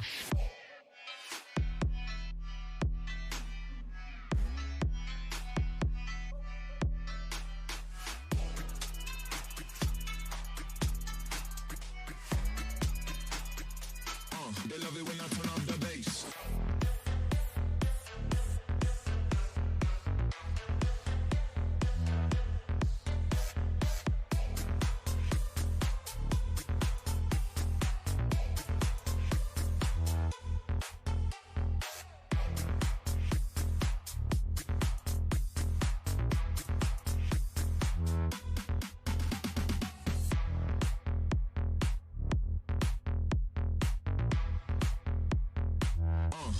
They love it when I turn up the bass.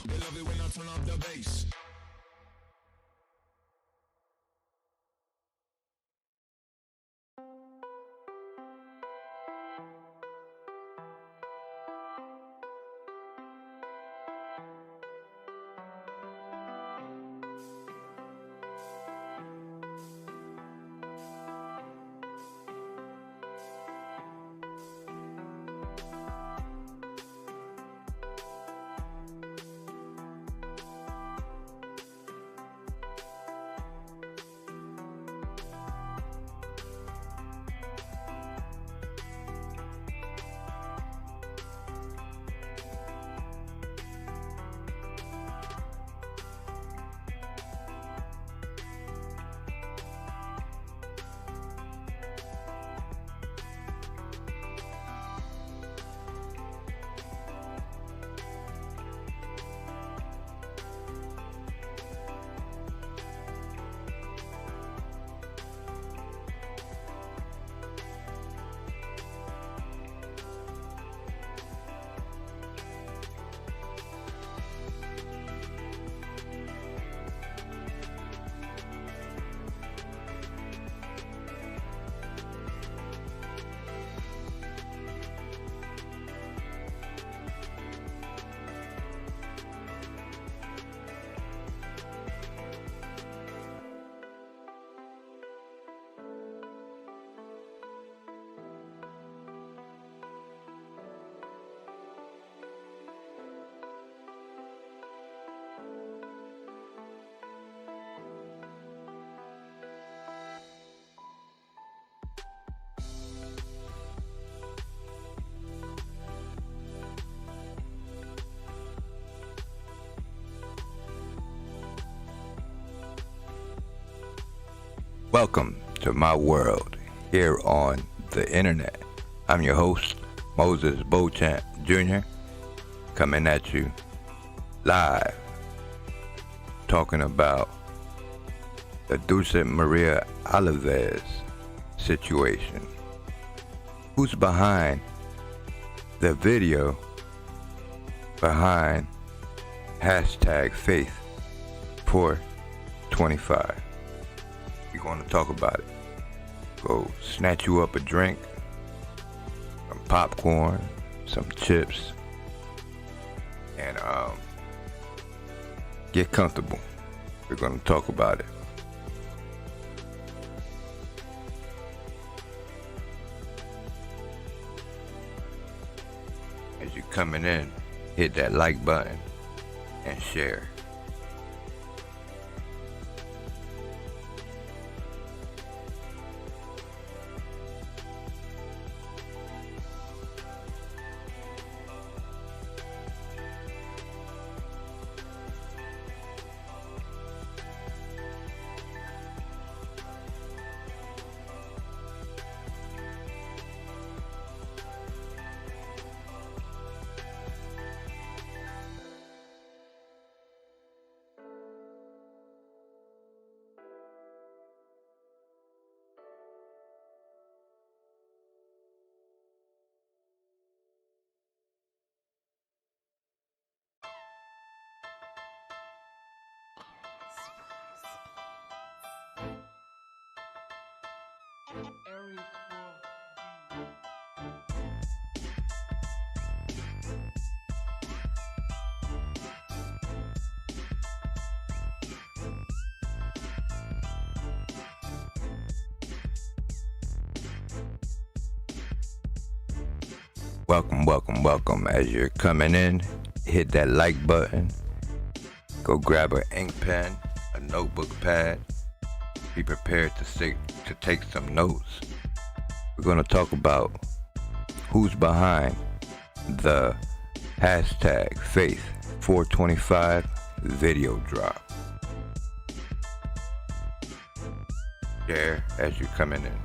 They love it when I turn up the bass. Welcome to my world here on the internet. I'm your host, Moises Beauchamp Jr., coming at you live, talking about the Dulce Alavez situation. Who's behind the video behind hashtag faith for 25? We're going to talk about it. Go snatch you up a drink, some popcorn, some chips, and get comfortable. We're going to talk about it. As you're coming in, hit that like button and share. Welcome. As you're coming in, hit that like button. Go grab an ink pen, a notebook pad. Be prepared to take some notes. We're going to talk about who's behind the hashtag Faith 425 video drop. Share as you're coming in.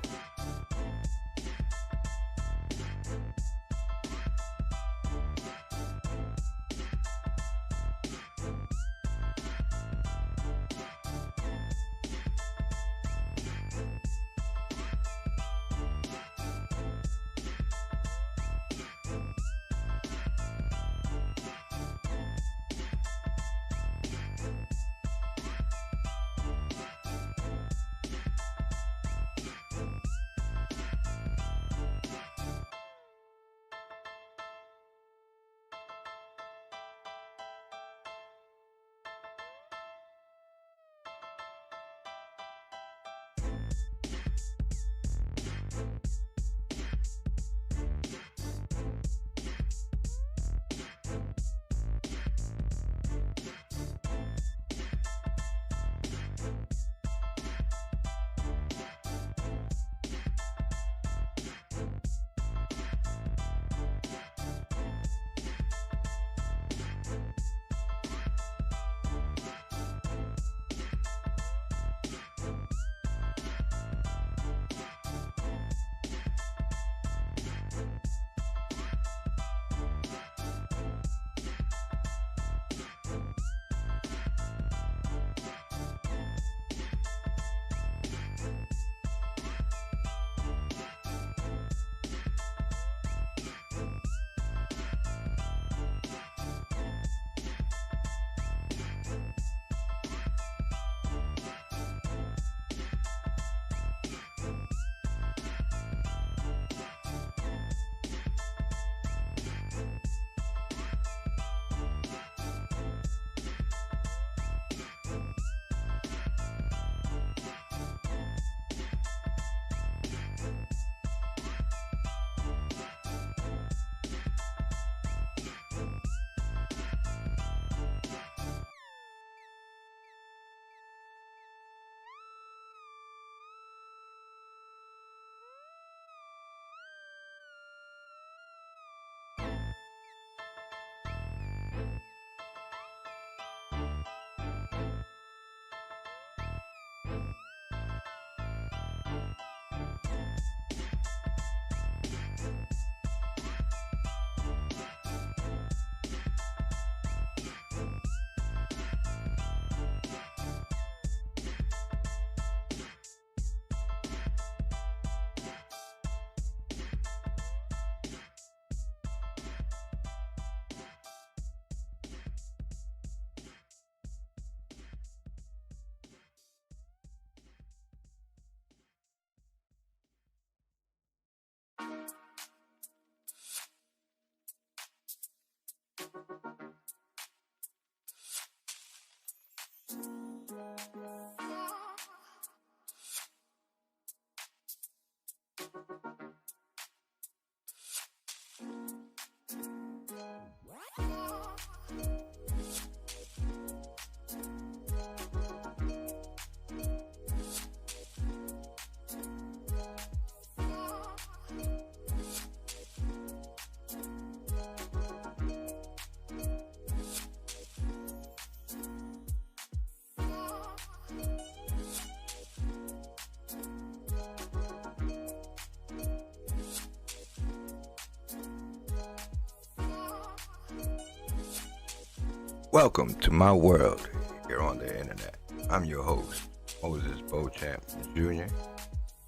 Welcome to my world here on the internet. I'm your host, Moises Beauchamp Jr.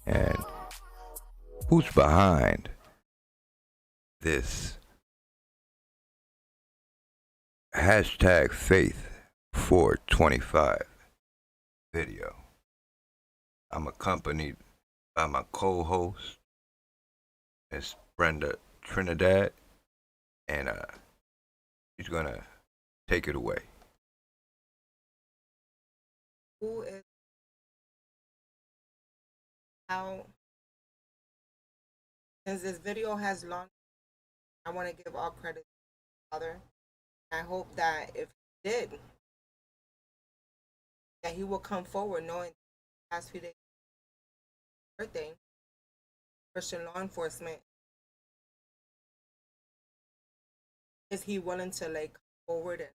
And who's behind this hashtag Faith 425 video? I'm accompanied by my co-host, Miss Brenda Trinidad, and she's gonna take it away. Who is how? Since this video has launched, I want to give all credit to my father I hope that if he did, that he will come forward knowing the past few days birthday, Christian law enforcement, is he willing to like come forward and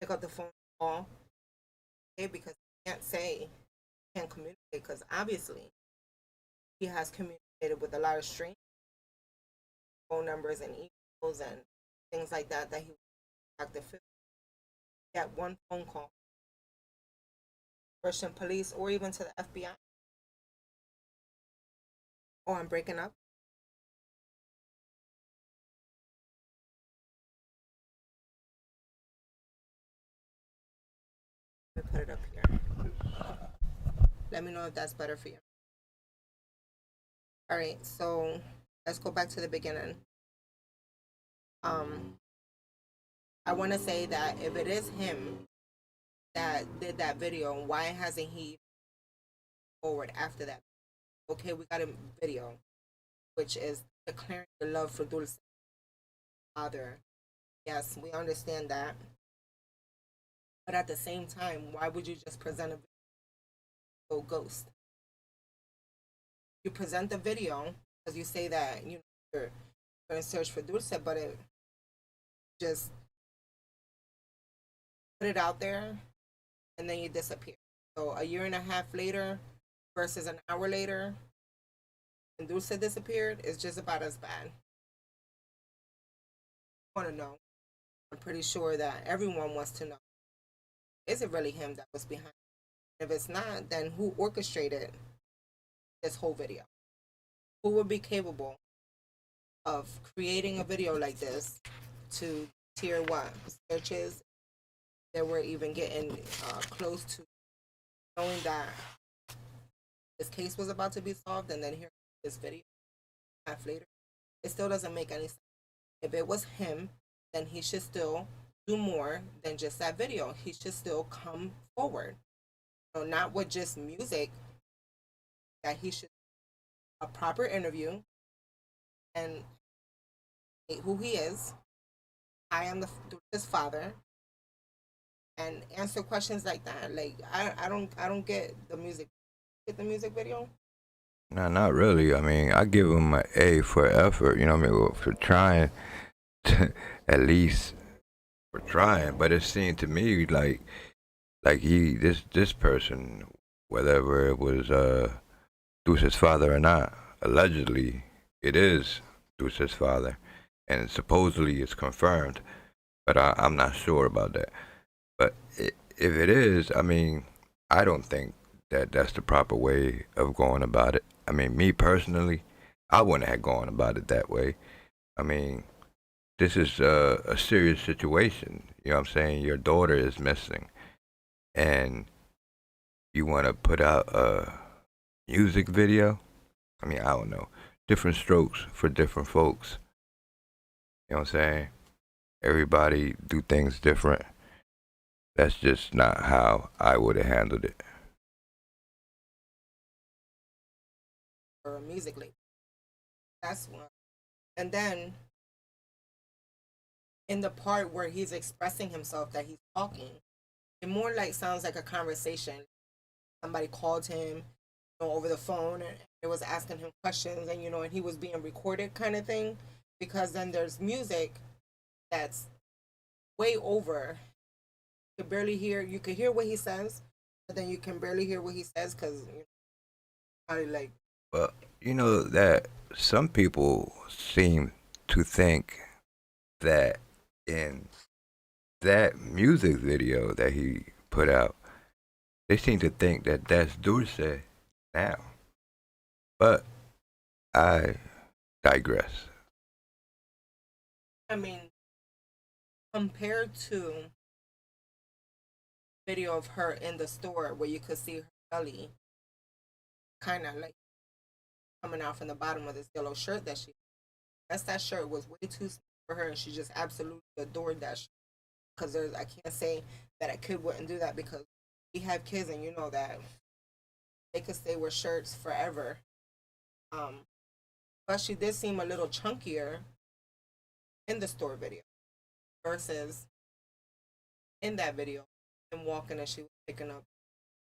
pick up the phone call? Okay, because he can't say he can't communicate because obviously he has communicated with a lot of strangers, phone numbers and emails and things like that he active at one phone call, Russian police or even to the FBI. Oh, I'm breaking up. Let me put it up here. Let me know if that's better for you. All right, so let's go back to the beginning. I want to say that if it is him that did that video, why hasn't he forward after that? Okay, we got a video, which is declaring your love for Dulce father. Yes, we understand that. But at the same time, why would you just present a video ghost? You present the video because you say that you're going to search for Dulce, but it just put it out there and then you disappear. So a year and a half later versus an hour later, and Dulce disappeared is just about as bad. I want to know. I'm pretty sure that everyone wants to know. Is it really him that was behind it? If it's not, then who orchestrated this whole video? Who would be capable of creating a video like this to tier what searches that were even getting close to knowing that this case was about to be solved, and then here this video half later? It still doesn't make any sense. If it was him, then he should still do more than just that video. He should still come forward. Not with just music, that he should a proper interview and who he is. I am his father, and answer questions like that. Like I don't get the music. Get the music video? No, not really. I mean, I give him an A for effort. You know what I mean? For trying, at least for trying. But it seemed to me like this person, whether it was Dulce's father or not, allegedly it is Dulce's father, and supposedly it's confirmed. But I'm not sure about that. But if it is, I mean, I don't think that that's the proper way of going about it. I mean, me personally, I wouldn't have gone about it that way. I mean, this is a serious situation. You know what I'm saying? Your daughter is missing, and you want to put out a music video. I mean, I don't know. Different strokes for different folks. You know what I'm saying? Everybody do things different. That's just not how I would have handled it. Or musically. That's one. And then in the part where he's expressing himself, that he's talking, it more like sounds like a conversation. Somebody called him, over the phone, and it was asking him questions, and and he was being recorded, kind of thing. Because then there's music that's way over. You can barely hear. You can hear what he says, but then you can barely hear what he says because probably like. Well, you know that some people seem to think that in that music video that he put out, they seem to think that that's Dulce now. But I digress. I mean, compared to video of her in the store where you could see her belly kind of like coming out from the bottom of this yellow shirt that shirt was way too small for her, and she just absolutely adored that shirt. Because I can't say that a kid wouldn't do that, because we have kids and you know that they could stay with shirts forever. But she did seem a little chunkier in the store video. versus in that video and walking and she was picking up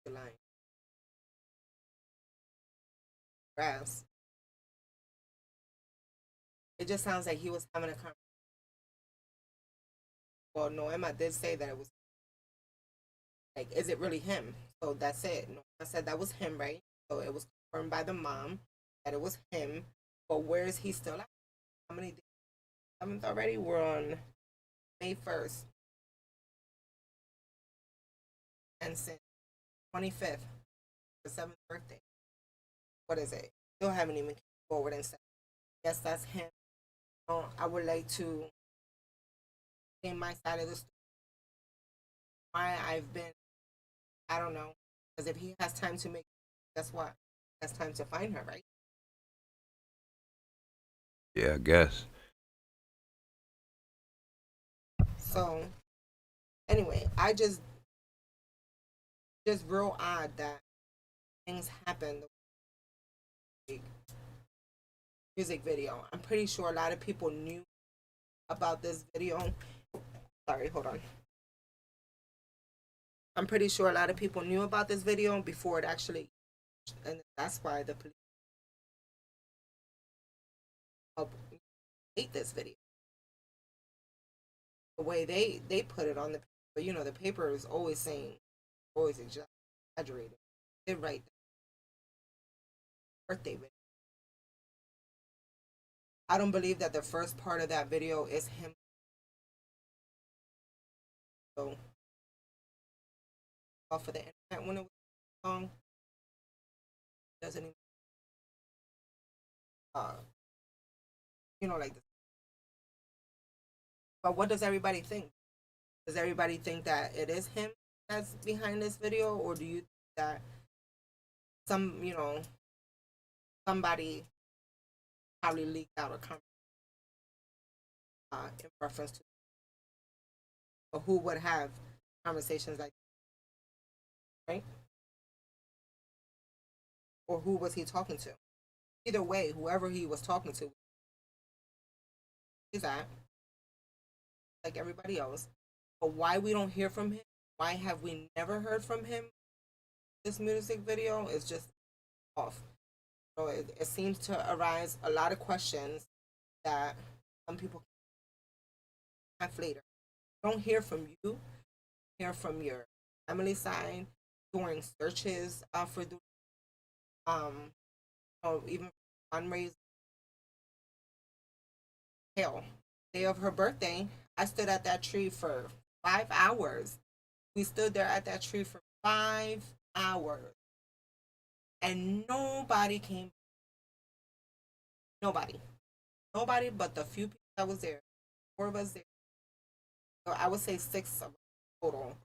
the line grass. It just sounds like he was having a conversation. Well, no, Emma did say that it was like, is it really him? So that's it. No, I said that was him, right? So it was confirmed by the mom that it was him. But where is he still at? How many days? 7th already? We're on May 1st. And since 25th, the 7th birthday. What is it? Still haven't even came forward and said, yes, that's him. I would like to say my side of the story. Why I've been, I don't know. Because if he has time to make, guess what? He has time to find her, right? Yeah, I guess. So, anyway, I just real odd that things happen. The music video. I'm pretty sure a lot of people knew about this video. Sorry, hold on. I'm pretty sure a lot of people knew about this video before it actually, and that's why the police hate this video. The way they put it on the paper, you know, the paper is always saying, always exaggerated. They write birthday video. I don't believe that the first part of that video is him. So off of the internet when it was song doesn't even you know, like this. But what does everybody think? Does everybody think that it is him that's behind this video, or do you think that somebody probably leaked out a comment in reference to, or who would have conversations like that, right? Or who was he talking to? Either way, whoever he was talking to is that, like everybody else. But why we don't hear from him? Why have we never heard from him? This music video is just off. So it seems to arise a lot of questions that some people have later. Don't hear from you. Hear from your family side during searches for the or even fundraising. Hell, day of her birthday, I stood at that tree for 5 hours. We stood there at that tree for 5 hours, and nobody came. Nobody but the few people that was there. 4 of us there. So I would say 6 of us total.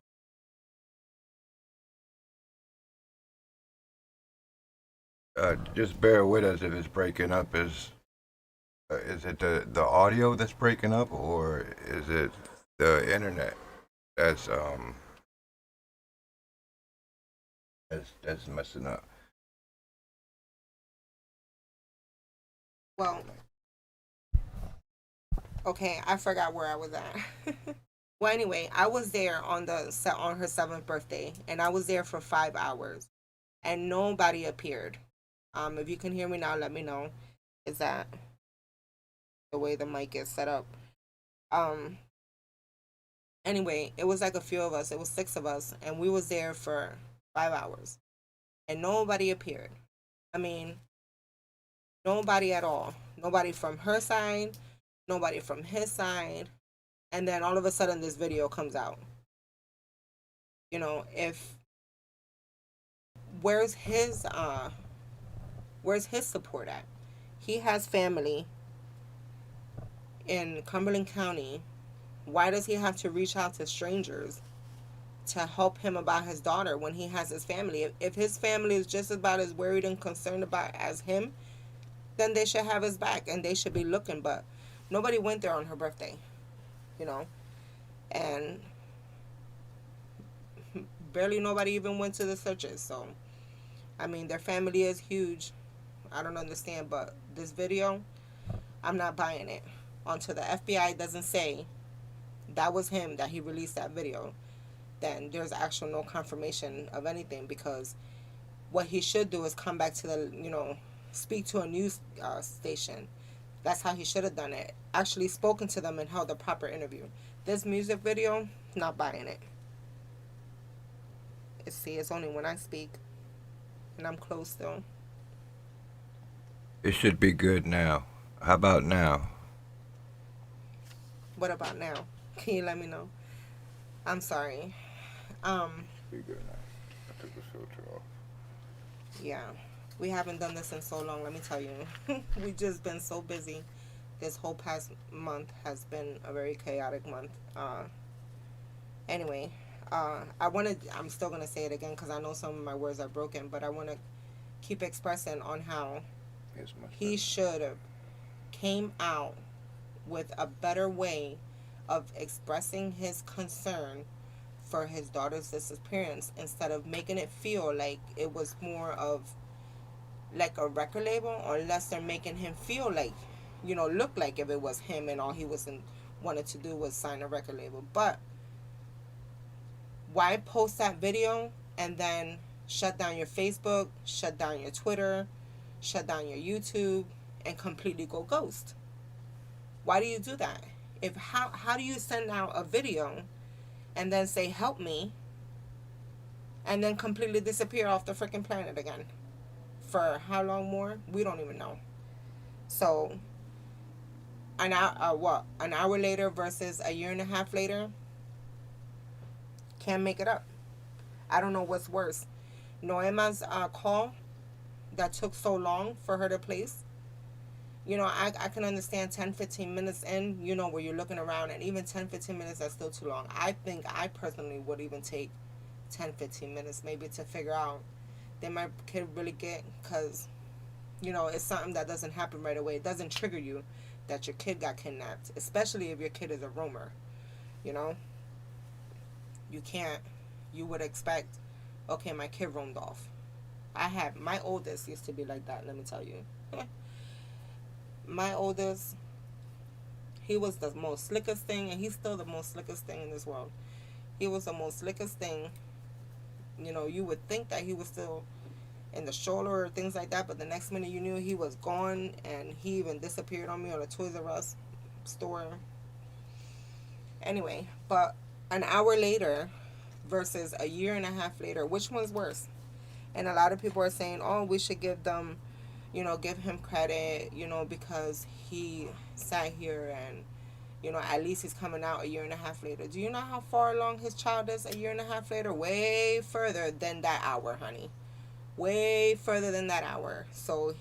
Just bear with us if it's breaking up. Is it the audio that's breaking up, or is it the internet that's that's messing up? Well, okay, I forgot where I was at. Well, anyway, I was there on her 7th birthday, and I was there for 5 hours, and nobody appeared. If you can hear me now, let me know. Is that the way the mic is set up? Anyway, it was like a few of us. It was 6 of us, and we was there for 5 hours, and nobody appeared. I mean, nobody at all. Nobody from her side, nobody from his side, and then all of a sudden this video comes out. You know, if where's his support at? He has family in Cumberland County. Why does he have to reach out to strangers to help him about his daughter when he has his family? If his family is just about as worried and concerned about as him, then they should have his back and they should be looking. But nobody went there on her birthday, you know, and barely nobody even went to the searches. So, I mean, their family is huge. I don't understand, but this video, I'm not buying it. Until the FBI doesn't say that was him, that he released that video, then there's actual no confirmation of anything, because what he should do is come back to the, speak to a news station. That's how he should have done it. Actually spoken to them and held a proper interview. This music video, not buying it. See, it's only when I speak, and I'm close still. It should be good now. How about now? What about now? Can you let me know? I'm sorry. Be good now. I took the filter off. Yeah, we haven't done this in so long, let me tell you. We've just been so busy. This whole past month has been a very chaotic month. Anyway, I'm still going to say it again because I know some of my words are broken, but I want to keep expressing on how he should have came out with a better way of expressing his concern for his daughter's disappearance, instead of making it feel like it was more of like a record label, or unless they're making him feel like, look like if it was him and all he wanted to do was sign a record label. But why post that video and then shut down your Facebook, shut down your Twitter, shut down your YouTube, and completely go ghost? Why do you do that? How do you send out a video and then say help me, and then completely disappear off the freaking planet again? For how long more? We don't even know. So an hour later versus a year and a half later, can't make it up. I don't know what's worse. Noema's call that took so long for her to place. I can understand 10-15 minutes in, where you're looking around, and even 10-15 minutes are still too long. I think I personally would even take 10-15 minutes maybe to figure out did my kid really get, because it's something that doesn't happen right away. It doesn't trigger you that your kid got kidnapped, especially if your kid is a roamer. You would expect, okay, my kid roamed off. My oldest used to be like that, let me tell you. My oldest, he was the most slickest thing, and he's still the most slickest thing in this world. He was the most slickest thing. You would think that he was still in the stroller or things like that, but the next minute you knew, he was gone, and he even disappeared on me on a Toys R Us store. Anyway, but an hour later versus a year and a half later, which one's worse? And a lot of people are saying, oh, we should give them, give him credit, because he sat here and, at least he's coming out a year and a half later. Do you know how far along his child is a year and a half later? Way further than that hour, honey. Way further than that hour. So,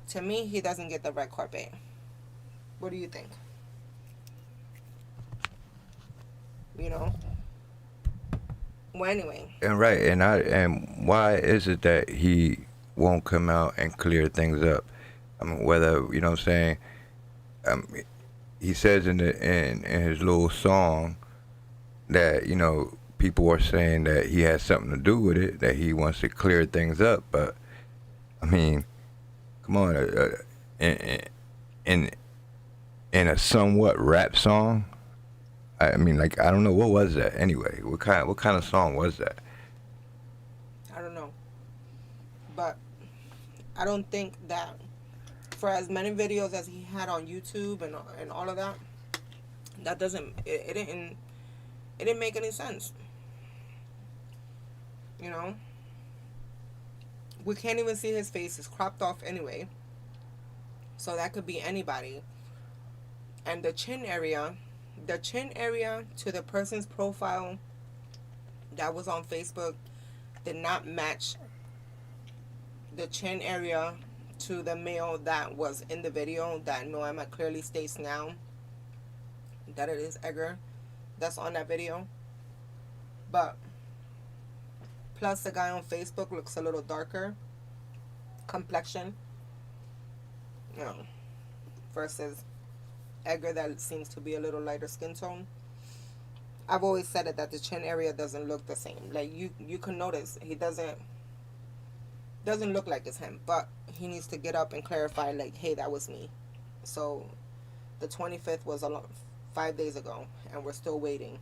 to me, he doesn't get the red carpet. What do you think? Well, anyway. And right, and why is it that he won't come out and clear things up? I mean, whether what I'm saying. He says in his little song that people are saying that he has something to do with it, that he wants to clear things up. But I mean, come on, in a somewhat rap song. I mean, like, I don't know, what was that anyway? What kind of song was that? I don't know, but I don't think that for as many videos as he had on YouTube and all of that, that it didn't make any sense. We can't even see his face. It's cropped off anyway, so that could be anybody. And the chin area to the person's profile that was on Facebook did not match the chin area to the male that was in the video, that Noema clearly states now that it is Edgar that's on that video. But plus the guy on Facebook looks a little darker complexion, versus Edgar that seems to be a little lighter skin tone. I've always said it, that the chin area doesn't look the same. Like, you can notice he doesn't look like it's him, but he needs to get up and clarify, like, hey, that was me. So the 25th was 5 days ago, and we're still waiting.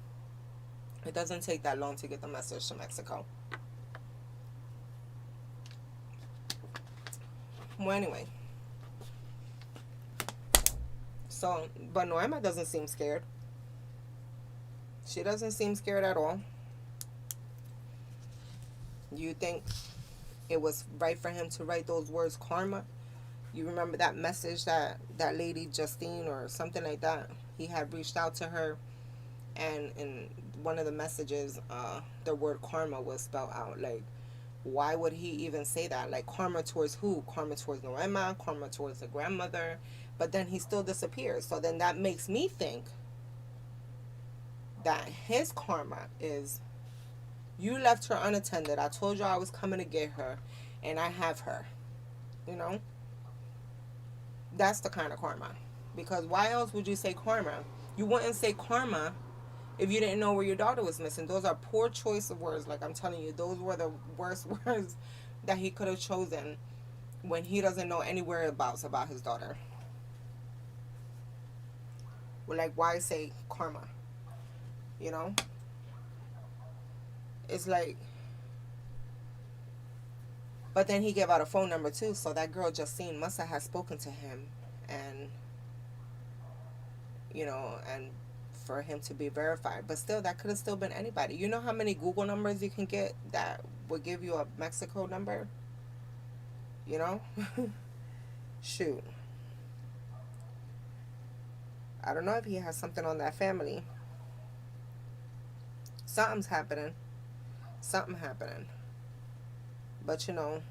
It doesn't take that long to get the message to Mexico. Well, anyway. So, but Norma doesn't seem scared. She doesn't seem scared at all. You think it was right for him to write those words, karma? You remember that message that lady Justine or something like that? He had reached out to her, and in one of the messages, the word karma was spelled out. Like, why would he even say that? Like, karma towards who? Karma towards Noema, karma towards the grandmother. But then he still disappears. So then that makes me think that his karma is, you left her unattended. I told you I was coming to get her, and I have her. You know? That's the kind of karma. Because why else would you say karma? You wouldn't say karma if you didn't know where your daughter was missing. Those are poor choice of words. Like I'm telling you, those were the worst words that he could have chosen when he doesn't know any whereabouts about his daughter. Well, like, why say karma? You know? It's like, but then he gave out a phone number too, so that girl Justine must have spoken to him, and you know, and for him to be verified. But still, that could have still been anybody. You know how many Google numbers you can get that would give you a Mexico number? You know? Shoot. I don't know if he has something on that family. Something's happening. Something happening. But you know,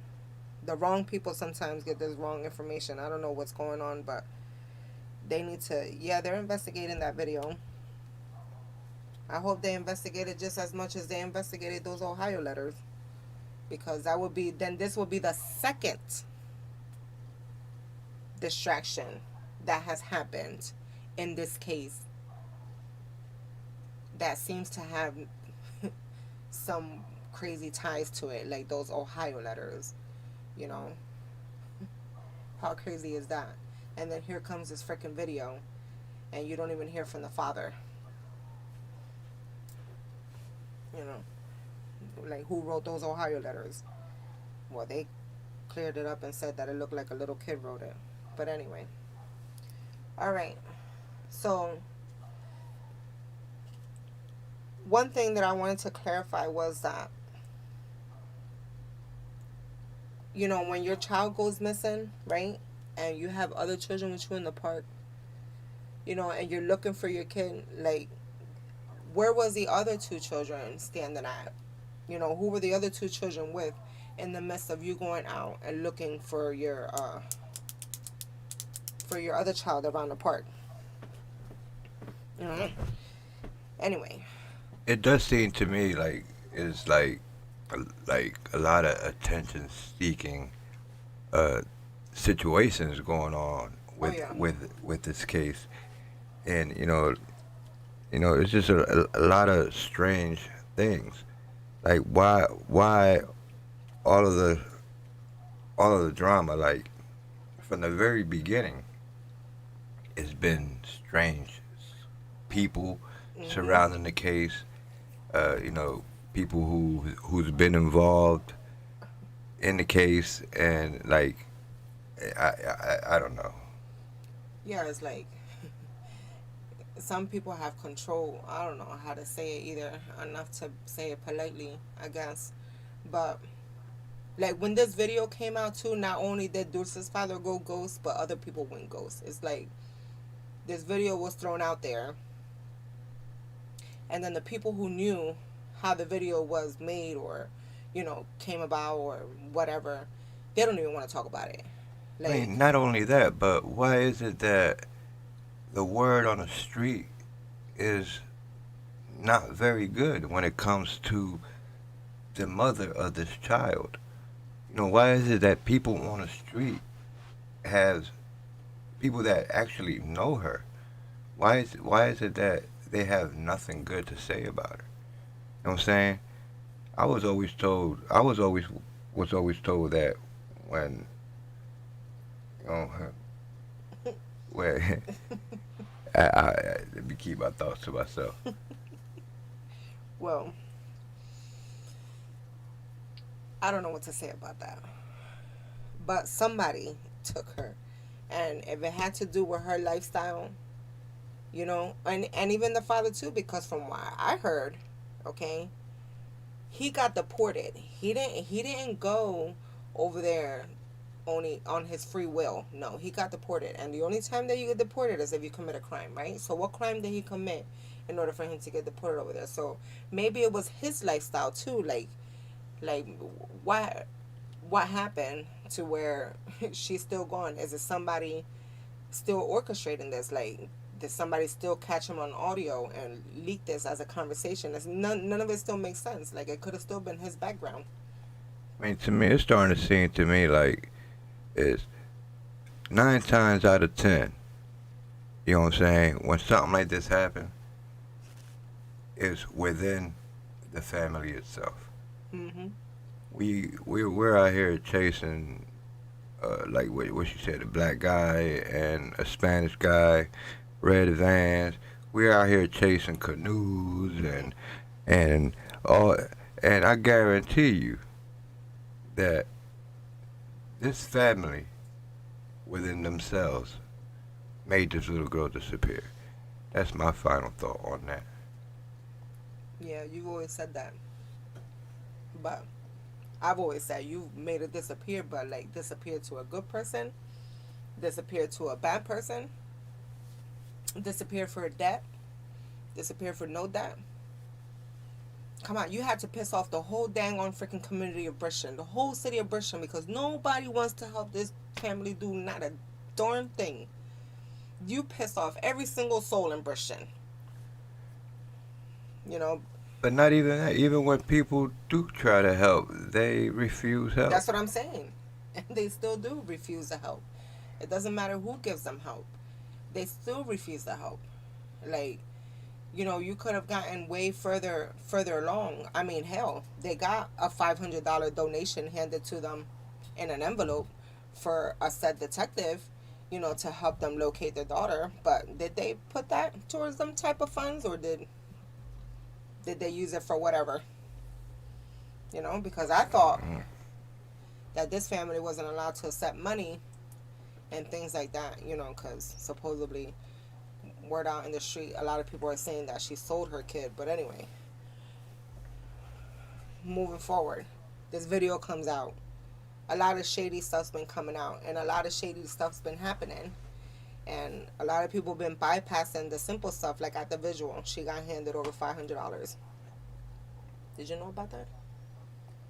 the wrong people sometimes get this wrong information. I don't know what's going on, but they need to, yeah, they're investigating that video. I hope they investigated just as much as they investigated those Ohio letters. Because that would be, then this would be the second distraction that has happened in this case that seems to have some crazy ties to it, like those Ohio letters. You know, how crazy is that? And then here comes this freaking video, and you don't even hear from the father. You know, like, who wrote those Ohio letters? Well, they cleared it up and said that it looked like a little kid wrote it. But anyway, all right. So one thing that I wanted to clarify was that, you know, when your child goes missing, right, and you have other children with you in the park, you know, and you're looking for your kid, like, where was the other two children standing at? You know, who were the other two children with in the midst of you going out and looking for your other child around the park? You know? Anyway. It does seem to me like it's like a lot of attention seeking situations going on with with this case, and it's just a lot of strange things. Like, why all of the drama, like, from the very beginning, it's been strange people surrounding the case. People who's been involved in the case, and like, I don't know. Yeah, it's like some people have control. I don't know how to say it either, enough to say it politely, I guess. But like, when this video came out too, not only did Dulce's father go ghost, but other people went ghost. It's like this video was thrown out there, and then the people who knew how the video was made, or came about, or whatever, they don't even want to talk about it. Like, I mean, not only that, but why is it that the word on the street is not very good when it comes to the mother of this child? Why is it that people on the street have people that actually know her? Why is it that they have nothing good to say about her? You know what I'm saying? I was always told that when where Let me keep my thoughts to myself. Well, I don't know what to say about that. But somebody took her. And if it had to do with her lifestyle, and even the father too, because from what I heard, okay, he got deported. He didn't go over there only on his free will. No, he got deported. And the only time that you get deported is if you commit a crime, right? So what crime did he commit in order for him to get deported over there? So maybe it was his lifestyle too. Like what happened to where she's still gone? Is it somebody still orchestrating this? Like, did somebody still catch him on audio and leak this as a conversation? None of it still makes sense. Like, it could have still been his background. I mean, to me, it's starting to seem to me like it's 9 times out of 10. You know what I'm saying? When something like this happens, it's within the family itself. Mm-hmm. We're out here chasing, like what you said, a black guy and a Spanish guy, red vans. We're out here chasing canoes and all, and I guarantee you that this family within themselves made this little girl disappear. That's my final thought on that. Yeah, you've always said that. But I've always said you made it disappear, but like disappear to a good person, disappear to a bad person, disappear for a debt, disappear for no debt. Come on, you had to piss off the whole dang on freaking community of Bristol, the whole city of Bristol, because nobody wants to help this family do not a darn thing. You pissed off every single soul in Bristol. You know, But not even that. Even when people do try to help, they refuse help. that's what I'm saying. And they still do refuse to help. It doesn't matter who gives them help. They still refuse to help. Like, you could have gotten way further along. I mean, hell, they got a $500 donation handed to them in an envelope for a said detective, to help them locate their daughter. But did they put that towards them type of funds, or did they use it for whatever? Because I thought that this family wasn't allowed to accept money and things like that, because supposedly, word out in the street, a lot of people are saying that she sold her kid. But anyway, moving forward, this video comes out. A lot of shady stuff's been coming out, and a lot of shady stuff's been happening. And a lot of people been bypassing the simple stuff, like at the visual. She got handed over $500. Did you know about that?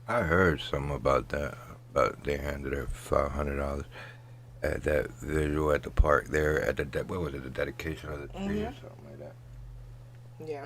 I heard something about that. About they handed her $500 at that visual at the park there at the what was it, the dedication of the tree or something like that. Yeah.